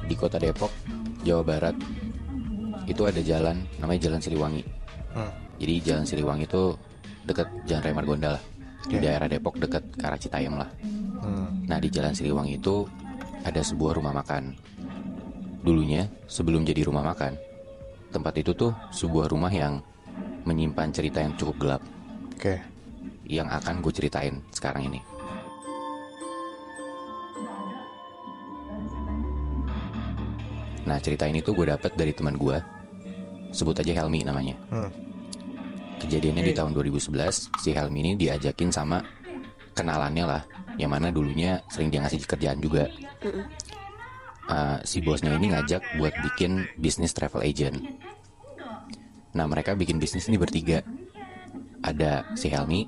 Di kota Depok, Jawa Barat, itu ada jalan namanya Jalan Siliwangi. Jadi Jalan Siliwangi itu dekat Jalan Raya Margonda lah, di daerah Depok dekat ke arah Citayam lah. Nah di Jalan Siliwangi itu ada sebuah rumah makan. Dulunya sebelum jadi rumah makan, tempat itu tuh sebuah rumah yang menyimpan cerita yang cukup gelap. Yang akan gue ceritain sekarang ini. Nah cerita ini tuh gue dapet dari teman gue, sebut aja Helmi namanya. Kejadiannya di tahun 2011, si Helmi ini diajakin sama kenalannya lah, yang mana dulunya sering dia ngasih kerjaan juga. Si bosnya ini ngajak buat bikin bisnis travel agent. Nah mereka bikin bisnis ini bertiga. Ada si Helmi,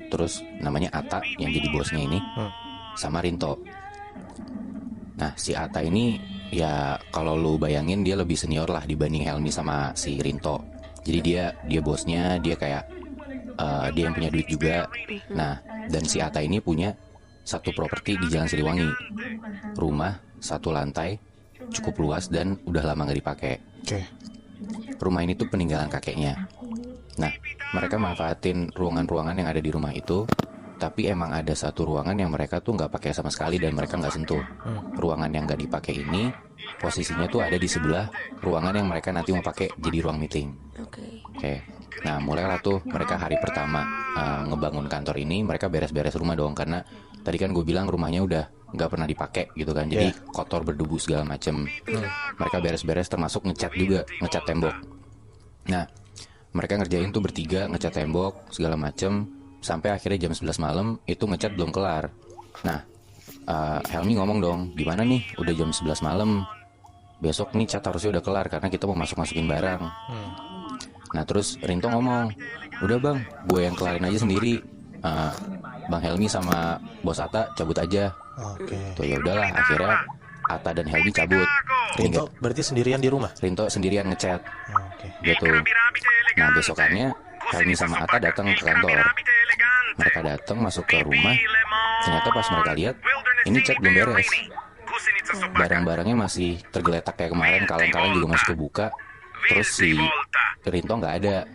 terus namanya Ata yang jadi bosnya ini, sama Rinto. Nah si Ata ini ya kalau lu bayangin dia lebih senior lah dibanding Helmi sama si Rinto. Jadi dia bosnya, dia kayak dia yang punya duit juga. Nah dan si Ata ini punya satu properti di Jalan Siliwangi, rumah satu lantai cukup luas dan udah lama nggak dipakai. Rumah ini tuh peninggalan kakeknya. Nah mereka manfaatin ruangan-ruangan yang ada di rumah itu, tapi emang ada satu ruangan yang mereka tuh nggak pakai sama sekali dan mereka nggak sentuh. Ruangan yang nggak dipakai ini posisinya tuh ada di sebelah ruangan yang mereka nanti mau pakai jadi ruang meeting. Nah mulailah tuh mereka hari pertama ngebangun kantor ini, mereka beres-beres rumah dong, karena tadi kan gue bilang rumahnya udah nggak pernah dipakai gitu kan, jadi kotor berdebu segala macem. Mereka beres-beres termasuk ngecat juga, ngecat tembok. Nah mereka ngerjain tuh bertiga, ngecat tembok segala macem, sampai akhirnya jam 11 malam itu ngecat belum kelar. Nah Helmi ngomong dong, gimana nih udah jam 11 malam, besok nih cat harusnya udah kelar karena kita mau masukin barang. Nah terus Rinto ngomong, udah bang, gue yang kelarin aja sendiri. Bang Helmi sama bos Ata cabut aja. Tuh ya udahlah, akhirnya Ata dan Helmi cabut. Rinto berarti sendirian di rumah? Rinto sendirian ngecat. Gitu. Nah besokannya Helmi sama Ata datang ke kantor. Mereka datang masuk ke rumah. Ternyata pas mereka lihat, ini cat belum beres. Barang-barangnya masih tergeletak kayak kemarin, kaleng-kaleng juga masih kebuka. Terus si Rinto nggak ada.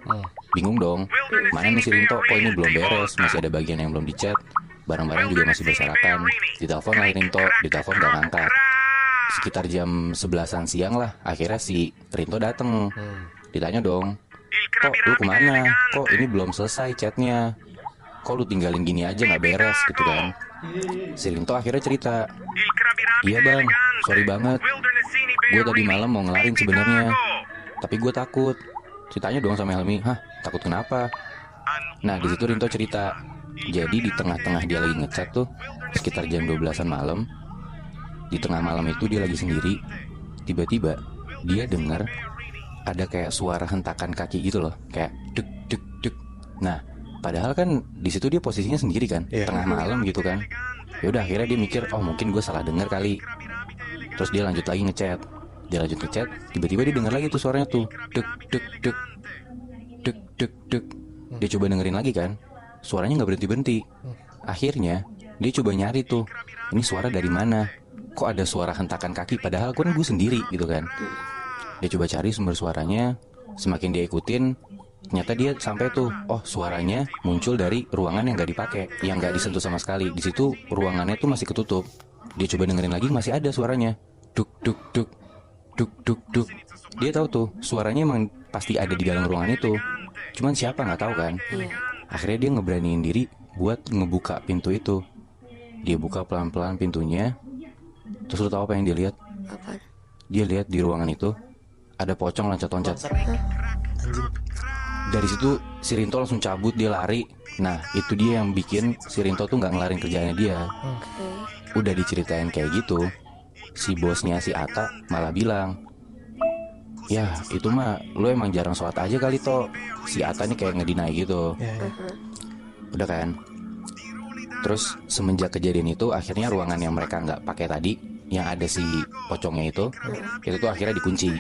Bingung dong, mana nih si Rinto, kok ini belum beres, masih ada bagian yang belum dicat, barang-barang juga masih berserakan. Ditelepon lah Rinto, ditelepon nggak ngangkat. Sekitar jam 11-an siang lah, akhirnya si Rinto dateng. Ditanya dong, kok lu kemana, kok ini belum selesai catnya, kok lu tinggalin gini aja nggak beres gitu kan. Si Rinto akhirnya cerita, iya bang, sorry banget, gue tadi malam mau ngelarin sebenarnya, tapi gue takut. Ditanya dong sama Helmi, hah takut kenapa? Nah di situ Rinto cerita, jadi di tengah-tengah dia lagi ngecat tuh, sekitar jam 12-an malam, di tengah malam itu dia lagi sendiri, tiba-tiba dia dengar ada kayak suara hentakan kaki gitu loh, kayak duk duk duk. Nah padahal kan di situ dia posisinya sendiri kan, tengah malam gitu kan. Ya udah akhirnya dia mikir, oh mungkin gue salah dengar kali. Terus dia lanjut lagi ngecat. Dia lanjut ngechat, tiba-tiba dia dengar lagi tuh suaranya tuh, duk duk duk duk duk duk. Dia coba dengerin lagi kan, suaranya nggak berhenti-berhenti. Akhirnya dia coba nyari tuh, ini suara dari mana? Kok ada suara hentakan kaki? Padahal kan gue sendiri gitu kan. Dia coba cari sumber suaranya, semakin dia ikutin, ternyata dia sampai tuh, oh suaranya muncul dari ruangan yang nggak dipakai, yang nggak disentuh sama sekali. Di situ ruangannya tuh masih ketutup. Dia coba dengerin lagi, masih ada suaranya, duk duk duk. Duk duk duk. Dia tahu tuh suaranya emang pasti ada di dalam ruangan itu. Cuman siapa nggak tahu kan. Akhirnya dia ngeberaniin diri buat ngebuka pintu itu. Dia buka pelan-pelan pintunya. Terus lu tahu apa yang dia lihat? Apa? Dia lihat di ruangan itu ada pocong loncat-loncat. Dari situ si Rinto langsung cabut, dia lari. Nah itu dia yang bikin si Rinto tuh nggak ngelarin kerjaannya dia. Udah diceritain kayak gitu, si bosnya si Ata malah bilang, ya itu mah lu emang jarang sholat aja kali toh. Si Ata nih kayak ngedinai gitu. Udah kan. Terus semenjak kejadian itu, akhirnya ruangan yang mereka nggak pakai tadi, yang ada si pocongnya itu tuh akhirnya dikunci.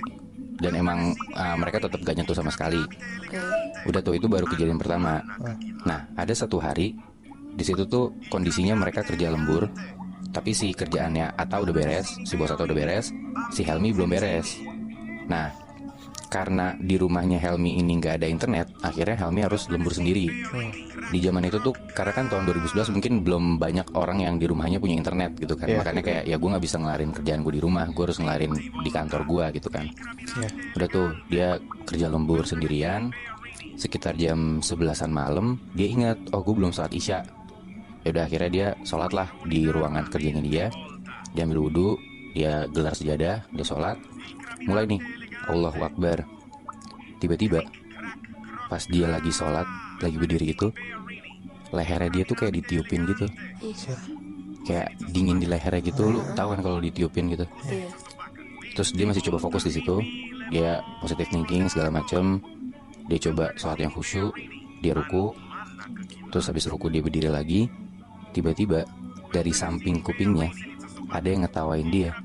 Dan emang mereka tetap gak nyentuh sama sekali. Udah tuh, itu baru kejadian pertama. Nah ada satu hari Di situ tuh kondisinya mereka kerja lembur, tapi si kerjaannya Atta udah beres, si bos Atta udah beres, si Helmi belum beres. Nah, karena di rumahnya Helmi ini nggak ada internet, akhirnya Helmi harus lembur sendiri. Di zaman itu tuh, karena kan tahun 2011 mungkin belum banyak orang yang di rumahnya punya internet gitu kan. Makanya kayak ya gue nggak bisa ngelarin kerjaan gue di rumah, gue harus ngelarin di kantor gue gitu kan. Udah tuh dia kerja lembur sendirian. Sekitar jam 11-an malam dia ingat, oh gue belum sholat isya. Ya udah akhirnya dia sholat lah di ruangan kerjanya dia. Dia ambil wudhu, dia gelar sejadah, dia sholat. Mulai nih, Allahu Akbar. Tiba-tiba pas dia lagi sholat, lagi berdiri gitu, lehernya dia tuh kayak ditiupin gitu. Kayak dingin di lehernya gitu. Lu tahu kan kalau ditiupin gitu. Terus dia masih coba fokus di situ. Dia positive thinking segala macem. Dia coba sholat yang khusyuk. Dia ruku. Terus habis ruku dia berdiri lagi. Tiba-tiba dari samping kupingnya ada yang ngetawain dia.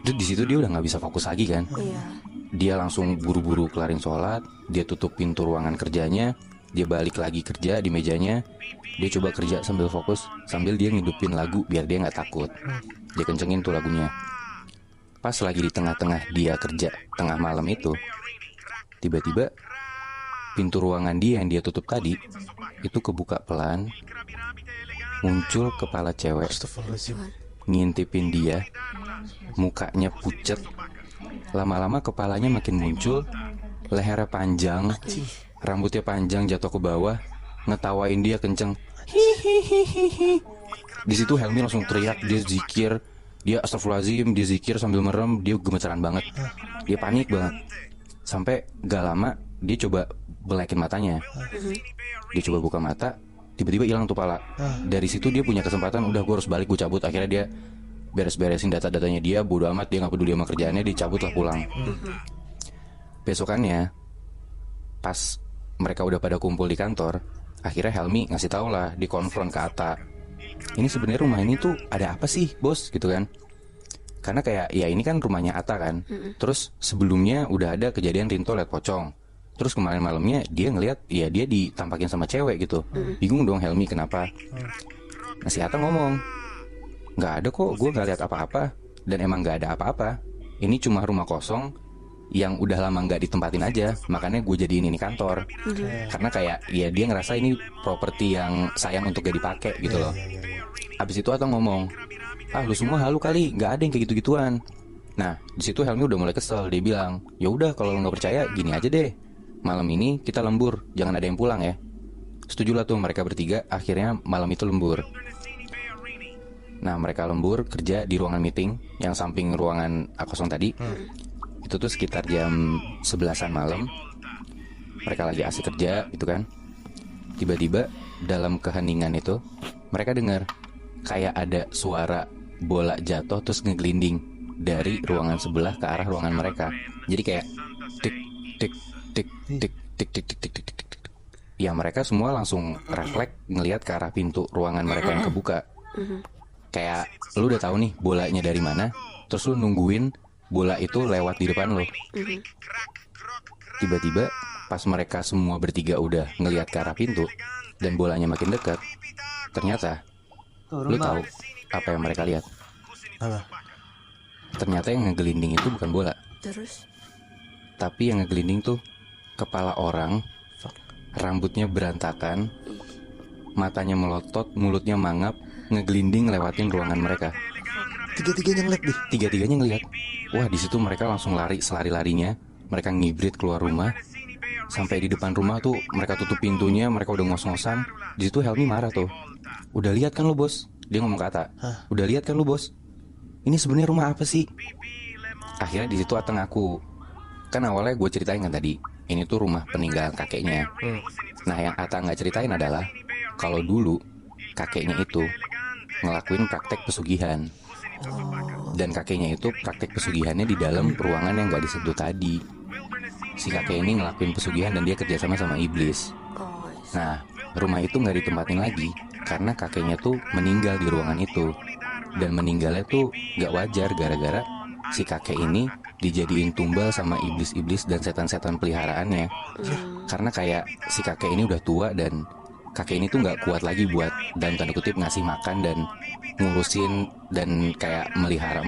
Terus di situ dia udah nggak bisa fokus lagi kan. Dia langsung buru-buru kelarin sholat. Dia tutup pintu ruangan kerjanya. Dia balik lagi kerja di mejanya. Dia coba kerja sambil fokus, sambil dia ngidupin lagu biar dia nggak takut. Dia kencengin tuh lagunya. Pas lagi di tengah-tengah dia kerja tengah malam itu, tiba-tiba pintu ruangan dia yang dia tutup tadi itu kebuka pelan. Muncul kepala cewek ngintipin dia. Mukanya pucet. Lama-lama kepalanya makin muncul. Lehernya panjang, rambutnya panjang jatuh ke bawah, ngetawain dia kenceng. Hihihihi. Di situ Helmi langsung teriak, dia zikir, dia astagfirullahaladzim, dia zikir sambil merem, dia gemeteran banget, dia panik banget. Sampai gak lama dia coba belekin matanya, dia coba buka mata, tiba-tiba hilang tuh pala. Dari situ dia punya kesempatan, udah gue harus balik, gue cabut. Akhirnya dia beres-beresin data-datanya dia, bodo amat, dia gak peduli sama kerjaannya, dia cabut lah pulang. Besokannya pas mereka udah pada kumpul di kantor, akhirnya Helmi ngasih tau lah, dikonfront ke Atta. Ini sebenarnya rumah ini tuh ada apa sih bos gitu kan. Karena kayak ya ini kan rumahnya Atta kan. Terus sebelumnya udah ada kejadian Rinto liat pocong. Terus kemarin malamnya dia ngeliat ya dia ditampakin sama cewek gitu. Bingung dong Helmi kenapa. Nah si Atta ngomong, gak ada kok, gue gak lihat apa-apa. Dan emang gak ada apa-apa. Ini cuma rumah kosong yang udah lama gak ditempatin aja. Makanya gue jadiin ini kantor. Karena kayak ya dia ngerasa ini properti yang sayang untuk gak dipakai gitu loh. Abis itu Atta ngomong, ah lu semua halu kali, gak ada yang kayak gitu-gituan. Nah di situ Helmi udah mulai kesel. Dia bilang, ya udah kalau lu gak percaya gini aja deh, malam ini kita lembur, jangan ada yang pulang ya. Setujulah tuh mereka bertiga. Akhirnya malam itu lembur. Nah mereka lembur kerja di ruangan meeting yang samping ruangan kosong tadi. Itu tuh sekitar jam 11-an malam. Mereka lagi asik kerja gitu kan. Tiba-tiba dalam keheningan itu mereka dengar kayak ada suara bola jatuh terus ngeglinding dari ruangan sebelah ke arah ruangan mereka. Jadi kayak tik tik tik tik tik tik tik tik tik tik. Ya mereka semua langsung refleks ngelihat ke arah pintu ruangan mereka yang kebuka. Kayak lu udah tahu nih bolanya dari mana, terus lu nungguin bola itu lewat di depan lo. Tiba-tiba pas mereka semua bertiga udah ngelihat ke arah pintu dan bolanya makin dekat, ternyata lu tahu apa yang mereka lihat? Apa? Ternyata yang ngegelinding itu bukan bola. Terus? Tapi yang ngegelinding tuh kepala orang, rambutnya berantakan, matanya melotot, mulutnya mangap, ngegelinding lewatin ruangan mereka. Tiga-tiganya ngeliat deh. Tiga-tiganya ngelihat. Wah di situ mereka langsung lari selari-larinya. Mereka ngibrit keluar rumah. Sampai di depan rumah tuh mereka tutup pintunya. Mereka udah ngos-ngosan. Di situ Helmi marah tuh. Udah lihat kan lu bos? Dia ngomong ke Atta. Udah lihat kan lu bos? Ini sebenarnya rumah apa sih? Akhirnya di situ Atta ngaku. Kan awalnya gue ceritain kan tadi, ini tuh rumah peninggalan kakeknya. Nah yang Atta nggak ceritain adalah kalau dulu kakeknya itu ngelakuin praktek pesugihan. Dan kakeknya itu praktek pesugihannya di dalam ruangan yang gak disentuh tadi. Si kakek ini ngelakuin pesugihan dan dia kerjasama sama iblis. Nah rumah itu gak ditempatin lagi karena kakeknya tuh meninggal di ruangan itu. Dan meninggalnya tuh gak wajar gara-gara si kakek ini dijadiin tumbal sama iblis-iblis dan setan-setan peliharaannya. Karena kayak si kakek ini udah tua dan kakek ini tuh nggak kuat lagi buat dalam tanda kutip ngasih makan dan ngurusin dan kayak melihara